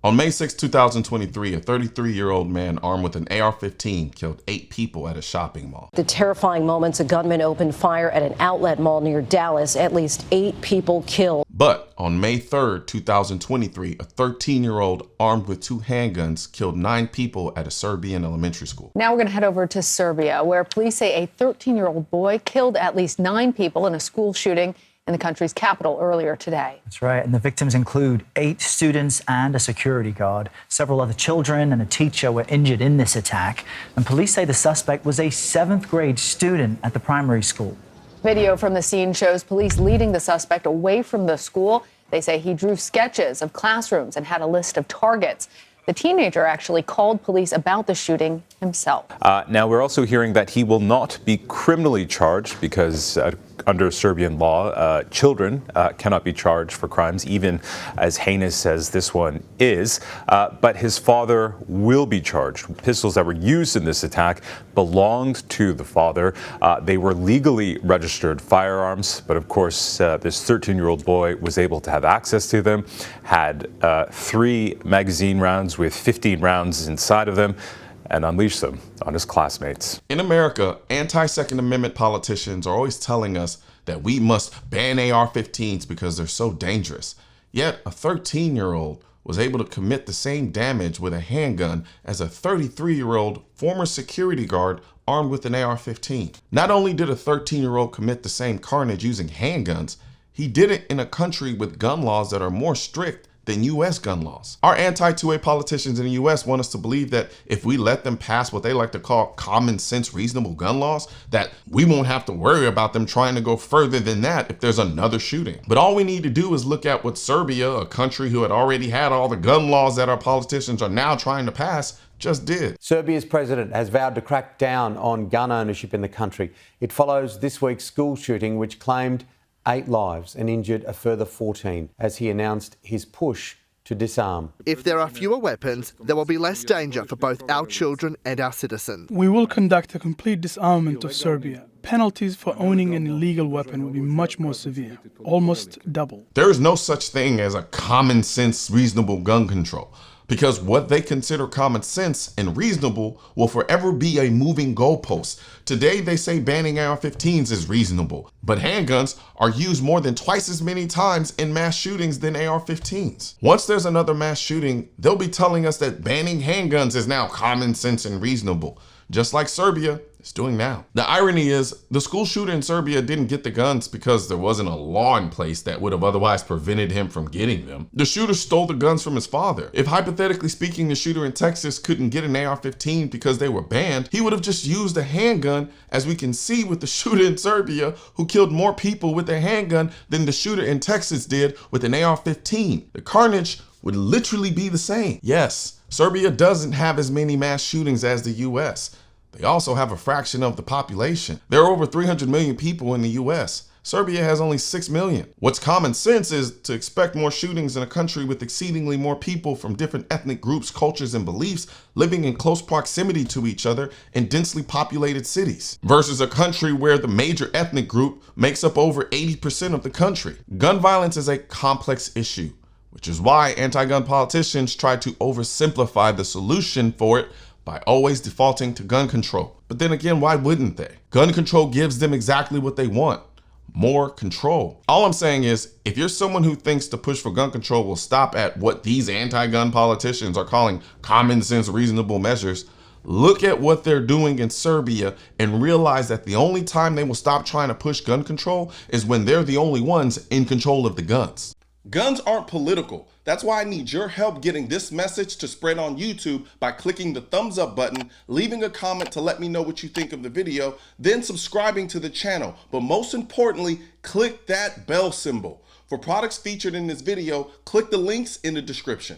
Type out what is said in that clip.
On May 6, 2023, a 33-year-old man armed with an AR-15 killed 8 people at a shopping mall. The terrifying moments, a gunman opened fire at an outlet mall near Dallas. At least 8 people killed. But on May 3, 2023, a 13-year-old armed with 2 handguns killed 9 people at a Serbian elementary school. Now we're going to head over to Serbia, where police say a 13-year-old boy killed at least 9 people in a school shooting in the country's capital earlier today. That's right. And the victims include 8 students and a security guard. Several other children and a teacher were injured in this attack. And police say the suspect was a 7th grade student at the primary school. Video from the scene shows police leading the suspect away from the school. They say he drew sketches of classrooms and had a list of targets. The teenager actually called police about the shooting himself. Now, we're also hearing that he will not be criminally charged because under Serbian law, children cannot be charged for crimes, even as heinous as this one is. But his father will be charged. Pistols that were used in this attack belonged to the father. They were legally registered firearms, but of course, this 13-year-old boy was able to have access to them, had 3 magazine rounds with 15 rounds inside of them, and unleash them on his classmates. In America, anti-Second Amendment politicians are always telling us that we must ban AR-15s because they're so dangerous. Yet a 13-year-old was able to commit the same damage with a handgun as a 33-year-old former security guard armed with an AR-15. Not only did a 13-year-old commit the same carnage using handguns, he did it in a country with gun laws that are more strict than U.S. gun laws. Our anti-2A politicians in the U.S. want us to believe that if we let them pass what they like to call common sense, reasonable gun laws, that we won't have to worry about them trying to go further than that if there's another shooting. But all we need to do is look at what Serbia, a country who had already had all the gun laws that our politicians are now trying to pass, just did. Serbia's president has vowed to crack down on gun ownership in the country. It follows this week's school shooting, which claimed 8 lives and injured a further 14 as he announced his push to disarm. If there are fewer weapons, there will be less danger for both our children and our citizens. We will conduct a complete disarmament of Serbia. Penalties for owning an illegal weapon will be much more severe, almost double. There is no such thing as a common sense, reasonable gun control, because what they consider common sense and reasonable will forever be a moving goalpost. Today, they say banning AR-15s is reasonable, but handguns are used more than twice as many times in mass shootings than AR-15s. Once there's another mass shooting, they'll be telling us that banning handguns is now common sense and reasonable, just like Serbia is doing now. The irony is, the school shooter in Serbia didn't get the guns because there wasn't a law in place that would have otherwise prevented him from getting them. The shooter stole the guns from his father. If hypothetically speaking, the shooter in Texas couldn't get an AR-15 because they were banned, he would have just used a handgun, as we can see with the shooter in Serbia, who killed more people with a handgun than the shooter in Texas did with an AR-15. The carnage would literally be the same. Yes, Serbia doesn't have as many mass shootings as the US. They also have a fraction of the population. There are over 300 million people in the US. Serbia has only 6 million. What's common sense is to expect more shootings in a country with exceedingly more people from different ethnic groups, cultures, and beliefs living in close proximity to each other in densely populated cities, versus a country where the major ethnic group makes up over 80% of the country. Gun violence is a complex issue, which is why anti-gun politicians try to oversimplify the solution for it by always defaulting to gun control. But then again, why wouldn't they? Gun control gives them exactly what they want: more control. All I'm saying is, if you're someone who thinks the push for gun control will stop at what these anti-gun politicians are calling common sense, reasonable measures, look at what they're doing in Serbia and realize that the only time they will stop trying to push gun control is when they're the only ones in control of the guns. Guns aren't political. That's why I need your help getting this message to spread on YouTube by clicking the thumbs up button, leaving a comment to let me know what you think of the video, then subscribing to the channel. But most importantly, click that bell symbol. For products featured in this video, click the links in the description.